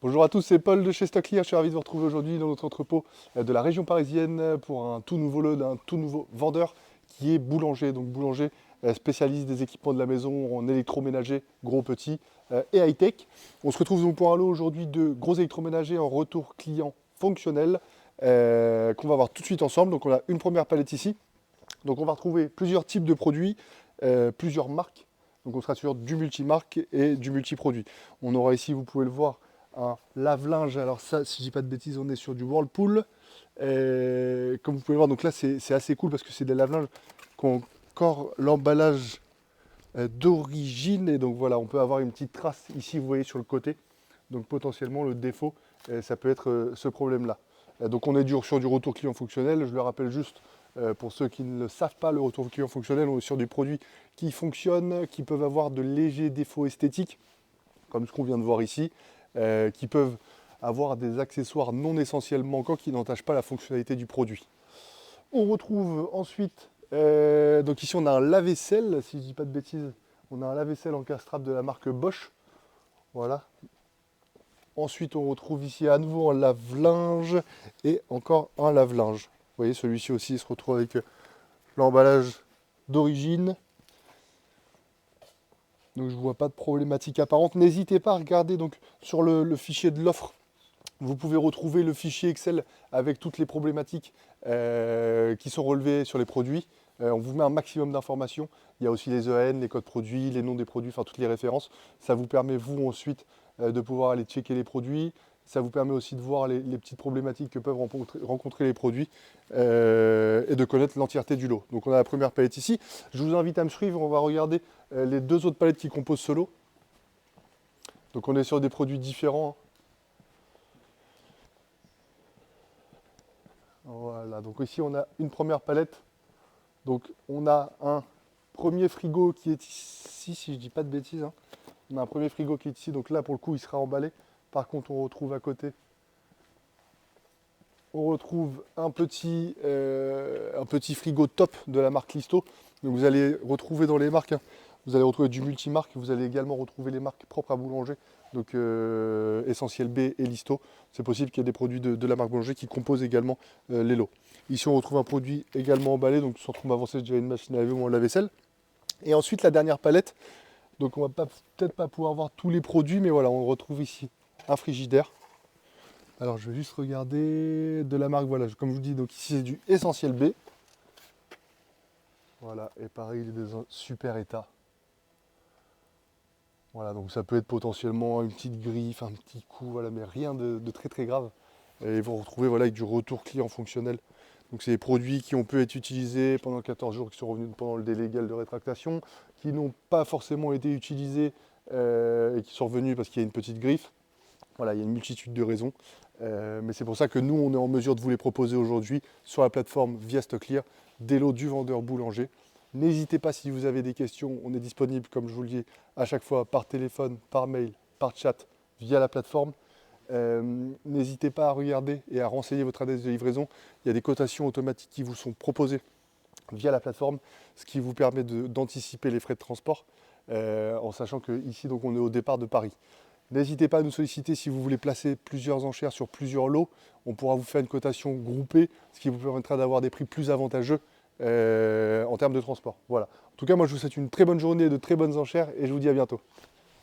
Bonjour à tous, c'est Paul de chez Stocklear. Je suis ravi de vous retrouver aujourd'hui dans notre entrepôt de la région parisienne pour un tout nouveau lot d'un tout nouveau vendeur qui est boulanger. Donc boulanger spécialiste des équipements de la maison en électroménager, gros, petit et high-tech. On se retrouve donc pour un lot aujourd'hui de gros électroménagers en retour client fonctionnel qu'on va voir tout de suite ensemble. Donc on a une première palette ici. Donc on va retrouver plusieurs types de produits, plusieurs marques. Donc on sera sur du multimarque et du multiproduit. On aura ici, vous pouvez le voir, un lave-linge. Alors ça, si je dis pas de bêtises, on est sur du Whirlpool. Comme vous pouvez le voir, donc là c'est assez cool parce que c'est des lave-linges qui ont encore l'emballage d'origine. Et donc voilà, on peut avoir une petite trace ici, vous voyez, sur le côté. Donc potentiellement le défaut, ça peut être ce problème-là. Donc on est sur du retour client fonctionnel. Je le rappelle juste, pour ceux qui ne le savent pas, le retour client fonctionnel, on est sur des produits qui fonctionnent, qui peuvent avoir de légers défauts esthétiques, comme ce qu'on vient de voir ici, qui peuvent avoir des accessoires non essentiels manquants qui n'entachent pas la fonctionnalité du produit. On retrouve ensuite, donc ici on a un lave-vaisselle, si je ne dis pas de bêtises, on a un lave-vaisselle en castrap de la marque Bosch. Voilà. Ensuite, on retrouve ici à nouveau un lave-linge et encore un lave-linge. Vous voyez, celui-ci aussi il se retrouve avec l'emballage d'origine. Donc je ne vois pas de problématique apparente. N'hésitez pas à regarder donc, sur le fichier de l'offre. Vous pouvez retrouver le fichier Excel avec toutes les problématiques qui sont relevées sur les produits. On vous met un maximum d'informations. Il y a aussi les EAN, les codes produits, les noms des produits, enfin toutes les références. Ça vous permet, vous, ensuite, de pouvoir aller checker les produits. Ça vous permet aussi de voir les petites problématiques que peuvent rencontrer les produits et de connaître l'entièreté du lot. Donc on a la première palette ici. Je vous invite à me suivre. On va regarder les deux autres palettes qui composent ce lot. Donc on est sur des produits différents, hein. Voilà, donc ici on a une première palette. Donc on a un premier frigo qui est ici, si je dis pas de bêtises, hein. On a un premier frigo qui est ici, donc là pour le coup il sera emballé. Par contre on retrouve à côté, on retrouve un petit frigo top de la marque Listo. Donc vous allez retrouver dans les marques, hein, vous allez retrouver du multimarque, vous allez également retrouver les marques propres à Boulanger, donc Essentiel B et Listo. C'est possible qu'il y ait des produits de la marque Boulanger qui composent également les lots. Ici on retrouve un produit également emballé, donc sans trop m'avancer, je dirais une machine à laver ou un lave-vaisselle. Et ensuite la dernière palette, donc on va peut-être pas pouvoir voir tous les produits, mais voilà, on retrouve ici un frigidaire. Alors je vais juste regarder de la marque, voilà, comme je vous dis, donc ici c'est du Essentiel B. Voilà, et pareil, il est dans un super état. Voilà, donc ça peut être potentiellement une petite griffe, un petit coup, voilà, mais rien de très très grave. Et vous retrouvez voilà, avec du retour client fonctionnel. Donc c'est des produits qui ont pu être utilisés pendant 14 jours, qui sont revenus pendant le délai légal de rétractation, qui n'ont pas forcément été utilisés et qui sont revenus parce qu'il y a une petite griffe. Voilà, il y a une multitude de raisons. Mais c'est pour ça que nous, on est en mesure de vous les proposer aujourd'hui sur la plateforme via Stocklear, des lots du vendeur boulanger. N'hésitez pas si vous avez des questions, on est disponible, comme je vous le dis, à chaque fois par téléphone, par mail, par chat, via la plateforme. N'hésitez pas à regarder et à renseigner votre adresse de livraison. Il y a des cotations automatiques qui vous sont proposées via la plateforme, ce qui vous permet d'anticiper les frais de transport, en sachant qu'ici, donc, on est au départ de Paris. N'hésitez pas à nous solliciter si vous voulez placer plusieurs enchères sur plusieurs lots. On pourra vous faire une cotation groupée, ce qui vous permettra d'avoir des prix plus avantageux en termes de transport. Voilà. En tout cas, moi, je vous souhaite une très bonne journée, de très bonnes enchères et je vous dis à bientôt.